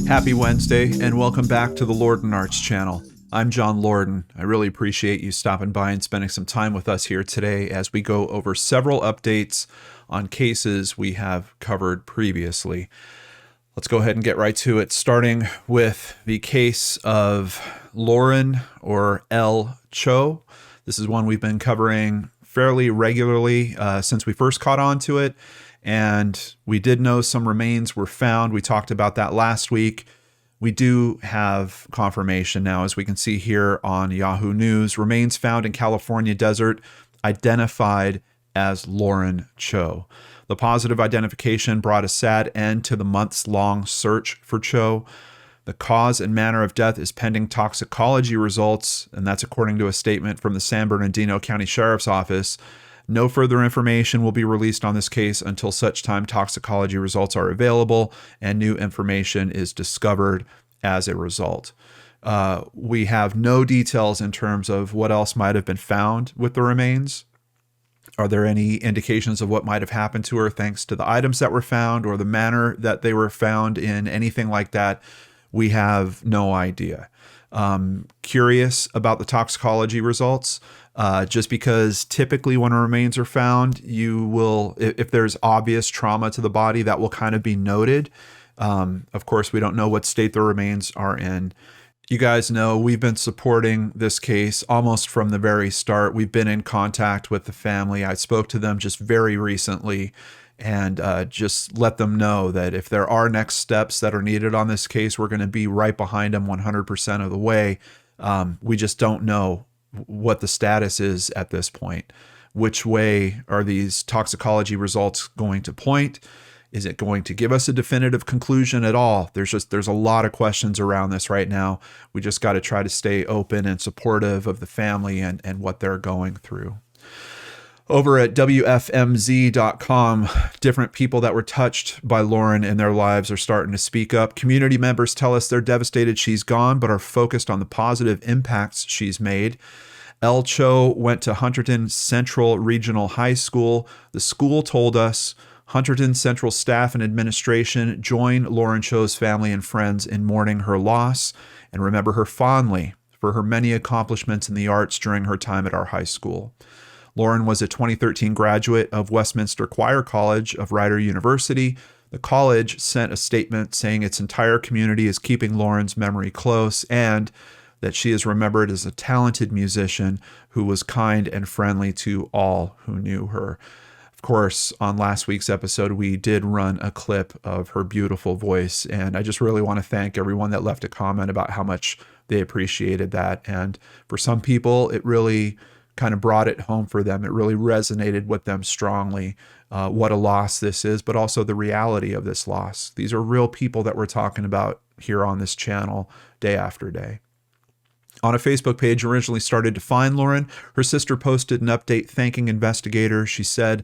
Happy Wednesday, and welcome back to the Lorden Arts channel. I'm John Lorden. I really appreciate you stopping by and spending some time with us here today as we go over several updates on cases we have covered previously. Let's go ahead and get right to it, starting with the case of Lauren or L. Cho. This is one we've been covering fairly regularly since we first caught on to it. And we did know some remains were found. We talked about that last week. We do have confirmation now, as we can see here on Yahoo News. Remains found in California desert, identified as Lauren Cho. The positive identification brought a sad end to the months-long search for Cho. The cause and manner of death is pending toxicology results, and that's according to a statement from the San Bernardino County Sheriff's Office. No further information will be released on this case until such time toxicology results are available and new information is discovered as a result. We have no details in terms of what else might have been found with the remains. Are there any indications of what might have happened to her thanks to the items that were found or the manner that they were found in, anything like that? We have no idea. Curious about the toxicology results. Just because typically when remains are found, you will, if there's obvious trauma to the body, that will kind of be noted. Of course, we don't know what state the remains are in. You guys know we've been supporting this case almost from the very start. We've been in contact with the family. I spoke to them just very recently and just let them know that if there are next steps that are needed on this case, we're going to be right behind them 100% of the way. We just don't know what the status is at this point. Which way are these toxicology results going to point? Is it going to give us a definitive conclusion at all? There's a lot of questions around this right now. We just got to try to stay open and supportive of the family and what they're going through. Over at WFMZ.com, different people that were touched by Lauren in their lives are starting to speak up. Community members tell us they're devastated she's gone, but are focused on the positive impacts she's made. El Cho went to Hunterdon Central Regional High School. The school told us Hunterdon Central staff and administration join Lauren Cho's family and friends in mourning her loss and remember her fondly for her many accomplishments in the arts during her time at our high school. Lauren was a 2013 graduate of Westminster Choir College of Rider University. The college sent a statement saying its entire community is keeping Lauren's memory close and that she is remembered as a talented musician who was kind and friendly to all who knew her. Of course, on last week's episode, we did run a clip of her beautiful voice, and I just really want to thank everyone that left a comment about how much they appreciated that. And for some people, it really kind of brought it home for them. It really resonated with them strongly, what a loss this is, but also the reality of this loss. These are real people that we're talking about here on this channel day after day. On a Facebook page originally started to find Lauren, her sister posted an update thanking Investigator. She said,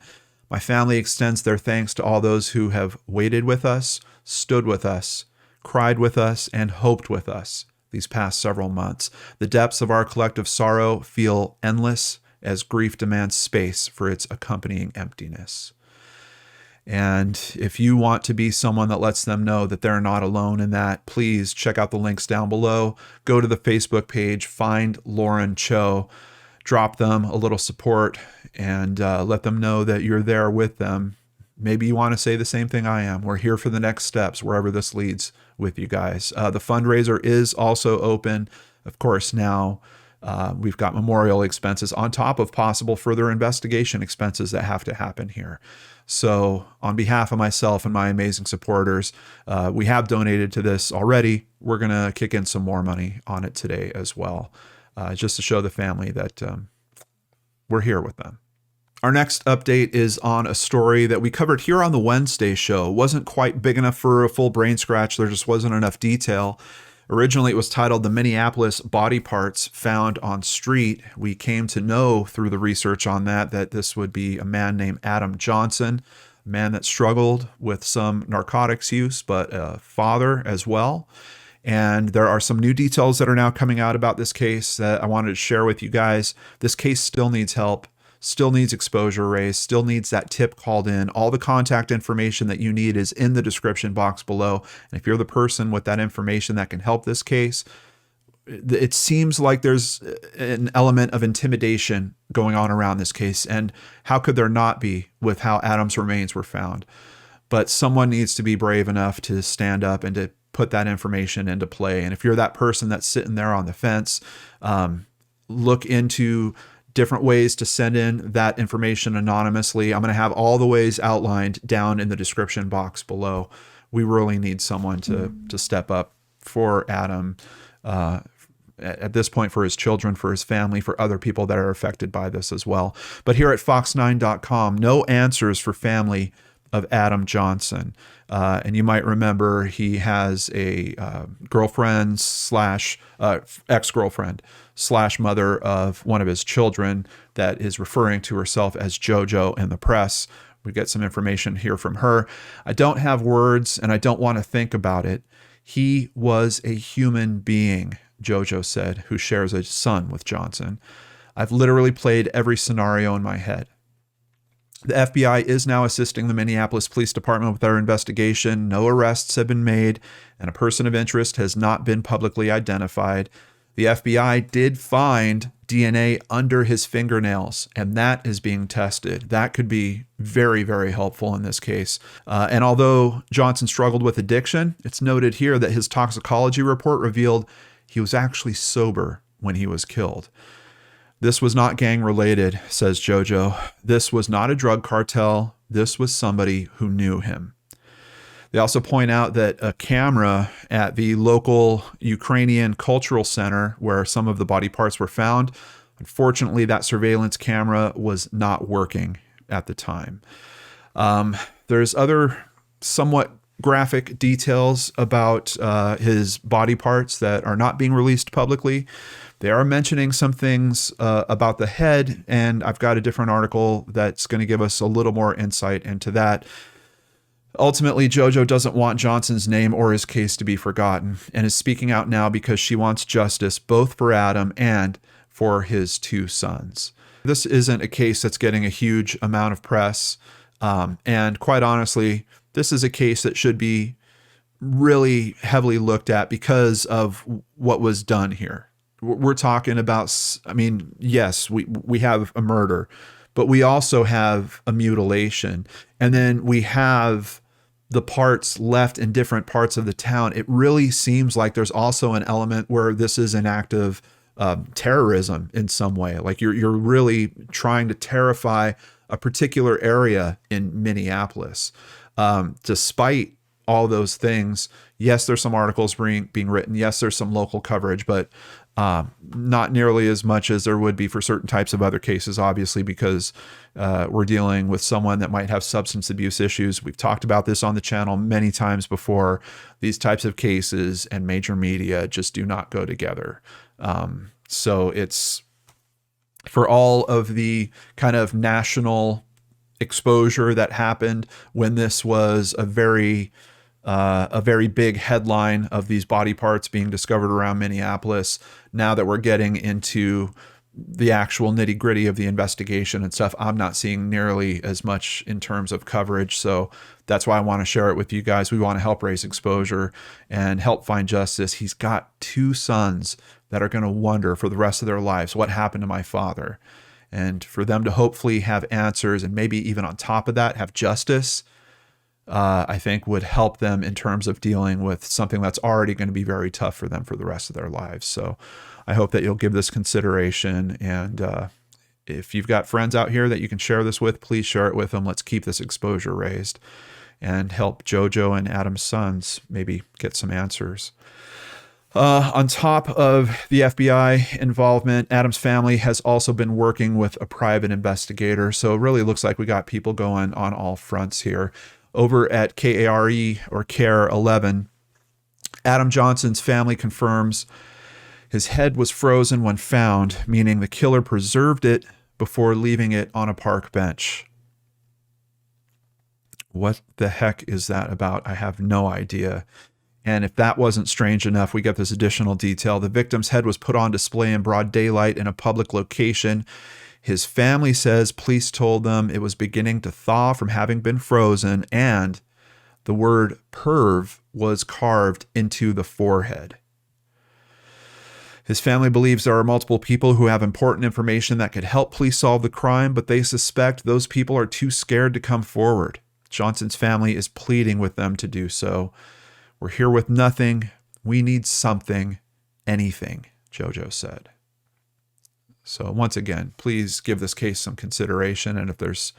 "My family extends their thanks to all those who have waited with us, stood with us, cried with us, and hoped with us these past several months. The depths of our collective sorrow feel endless as grief demands space for its accompanying emptiness." And if you want to be someone that lets them know that they're not alone in that, please check out the links down below. Go to the Facebook page, find Lauren Cho, drop them a little support, and let them know that you're there with them. Maybe you want to say the same thing I am. We're here for the next steps, wherever this leads with you guys. The fundraiser is also open. Of course, now we've got memorial expenses on top of possible further investigation expenses that have to happen here. So on behalf of myself and my amazing supporters, we have donated to this already. We're going to kick in some more money on it today as well, just to show the family that we're here with them. Our next update is on a story that we covered here on the Wednesday show. It wasn't quite big enough for a full brain scratch. There just wasn't enough detail. Originally, it was titled "The Minneapolis Body Parts Found on Street." We came to know through the research on that this would be a man named Adam Johnson, a man that struggled with some narcotics use, but a father as well. And there are some new details that are now coming out about this case that I wanted to share with you guys. This case still needs help. still needs exposure raised, still needs that tip called in. All the contact information that you need is in the description box below. And if you're the person with that information that can help this case, it seems like there's an element of intimidation going on around this case. And how could there not be with how Adam's remains were found? But someone needs to be brave enough to stand up and to put that information into play. And if you're that person that's sitting there on the fence, look into different ways to send in that information anonymously. I'm going to have all the ways outlined down in the description box below. We really need someone to step up for Adam, at this point, for his children, for his family, for other people that are affected by this as well. But here at Fox9.com, no answers for family of Adam Johnson. And you might remember he has a girlfriend slash ex-girlfriend slash mother of one of his children that is referring to herself as JoJo in the press. We get some information here from her. I don't have words and I don't want to think about it. He was a human being, JoJo said, who shares a son with Johnson. I've literally played every scenario in my head. The FBI is now assisting the Minneapolis Police Department with their investigation. No arrests have been made, and a person of interest has not been publicly identified. The FBI did find DNA under his fingernails, and that is being tested. That could be very, very helpful in this case. And although Johnson struggled with addiction, it's noted here that his toxicology report revealed he was actually sober when he was killed. This was not gang related, says JoJo. This was not a drug cartel. This was somebody who knew him. They also point out that a camera at the local Ukrainian cultural center where some of the body parts were found, unfortunately, that surveillance camera was not working at the time. There's other somewhat graphic details about his body parts that are not being released publicly. They are mentioning some things about the head, and I've got a different article that's going to give us a little more insight into that. Ultimately, JoJo doesn't want Johnson's name or his case to be forgotten and is speaking out now because she wants justice both for Adam and for his two sons. This isn't a case that's getting a huge amount of press, and quite honestly, this is a case that should be really heavily looked at because of what was done here. We're talking about, I mean, yes, we have a murder, but we also have a mutilation. And then we have the parts left in different parts of the town. It really seems like there's also an element where this is an act of terrorism in some way. Like you're really trying to terrify a particular area in Minneapolis. Despite all those things, yes, there's some articles being written. Yes, there's some local coverage, but not nearly as much as there would be for certain types of other cases, obviously, because we're dealing with someone that might have substance abuse issues. We've talked about this on the channel many times before. These types of cases and major media just do not go together. So it's for all of the kind of national exposure that happened when this was a very big headline of these body parts being discovered around Minneapolis. Now that we're getting into the actual nitty gritty of the investigation and stuff, I'm not seeing nearly as much in terms of coverage. So that's why I want to share it with you guys. We want to help raise exposure and help find justice. He's got two sons that are going to wonder for the rest of their lives, what happened to my father? And for them to hopefully have answers and maybe even on top of that, have justice, I think would help them in terms of dealing with something that's already going to be very tough for them for the rest of their lives. So I hope that you'll give this consideration. And if you've got friends out here that you can share this with, please share it with them. Let's keep this exposure raised and help JoJo and Adam's sons maybe get some answers. On top of the FBI involvement, Adam's family has also been working with a private investigator. So it really looks like we got people going on all fronts here. Over at KARE or CARE 11, Adam Johnson's family confirms his head was frozen when found, meaning the killer preserved it before leaving it on a park bench. What the heck is that about? I have no idea. And if that wasn't strange enough, we get this additional detail. The victim's head was put on display in broad daylight in a public location. His family says police told them it was beginning to thaw from having been frozen, and the word perv was carved into the forehead. His family believes there are multiple people who have important information that could help police solve the crime, but they suspect those people are too scared to come forward. Johnson's family is pleading with them to do so. We're here with nothing. We need something, anything, JoJo said. So once again, please give this case some consideration. And if there's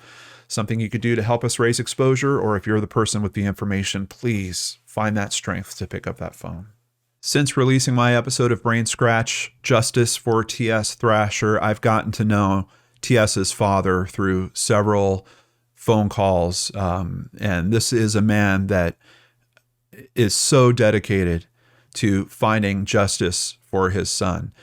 something you could do to help us raise exposure, or if you're the person with the information, please find that strength to pick up that phone. Since releasing my episode of Brain Scratch, Justice for T.S. Thrasher, I've gotten to know T.S.'s father through several phone calls. And this is a man that is so dedicated to finding justice for his son.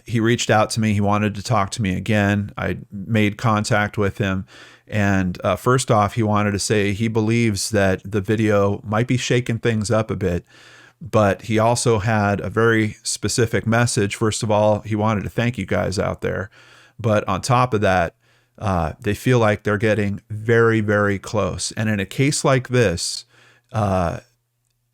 He reached out to me. He wanted to talk to me again. I made contact with him. And first off, he wanted to say he believes that the video might be shaking things up a bit. But he also had a very specific message. First of all, he wanted to thank you guys out there. But on top of that, they feel like they're getting very, very close. And in a case like this,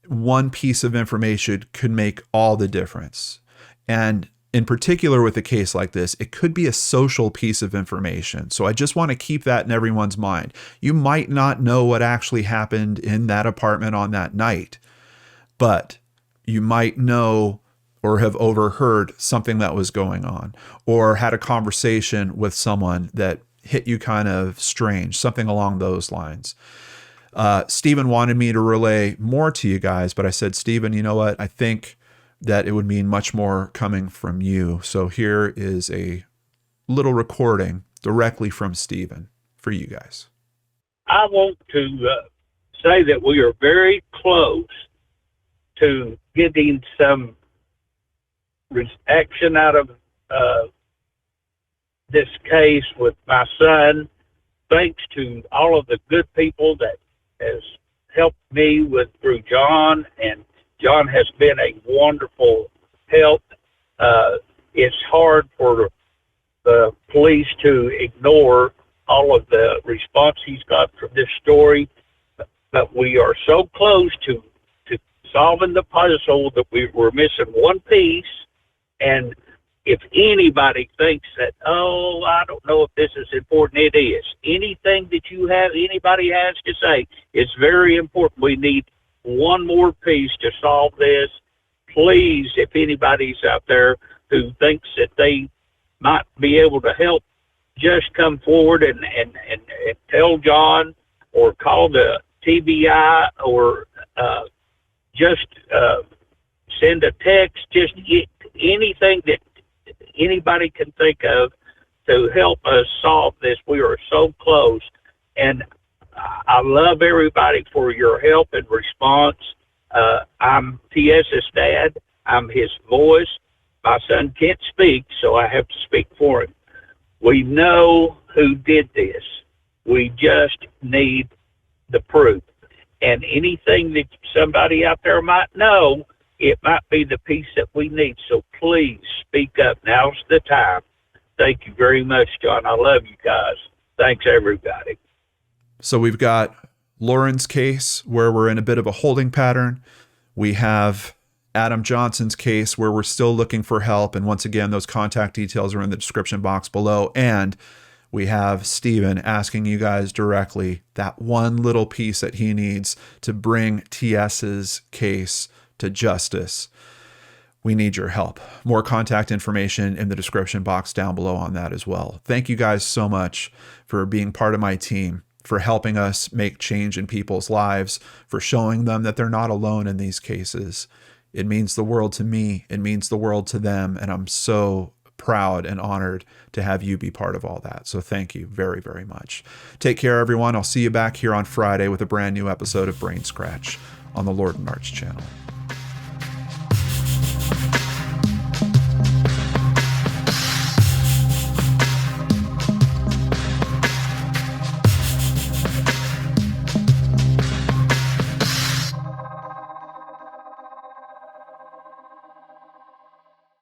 one piece of information could make all the difference. And in particular with a case like this, it could be a social piece of information. So I just want to keep that in everyone's mind. You might not know what actually happened in that apartment on that night, but you might know or have overheard something that was going on, or had a conversation with someone that hit you kind of strange, something along those lines. Stephen wanted me to relay more to you guys, but I said, Stephen, you know what? I think that it would mean much more coming from you. So here is a little recording directly from Stephen for you guys. I want to say that we are very close to getting some action out of this case with my son, thanks to all of the good people that has helped me through John, and John has been a wonderful help. It's hard for the police to ignore all of the response he's got from this story, but we are so close to solving the puzzle that we're missing one piece. And if anybody thinks that, oh, I don't know if this is important, it is. Anything that anybody has to say is very important. We need one more piece to solve this. Please, if anybody's out there who thinks that they might be able to help, just come forward and tell John, or call the TBI, or just send a text, just anything that anybody can think of to help us solve this. We are so close. And I love everybody for your help and response. I'm T.S.'s dad. I'm his voice. My son can't speak, so I have to speak for him. We know who did this. We just need the proof. And anything that somebody out there might know, it might be the piece that we need. So please speak up. Now's the time. Thank you very much, John. I love you guys. Thanks, everybody. So we've got Lauren's case where we're in a bit of a holding pattern. We have Adam Johnson's case where we're still looking for help. And once again, those contact details are in the description box below. And we have Stephen asking you guys directly that one little piece that he needs to bring TS's case to justice. We need your help. More contact information in the description box down below on that as well. Thank you guys so much for being part of my team, for helping us make change in people's lives, for showing them that they're not alone in these cases. It means the world to me. It means the world to them. And I'm so proud and honored to have you be part of all that. So thank you very, very much. Take care, everyone. I'll see you back here on Friday with a brand new episode of Brain Scratch on the Lord and Arch channel.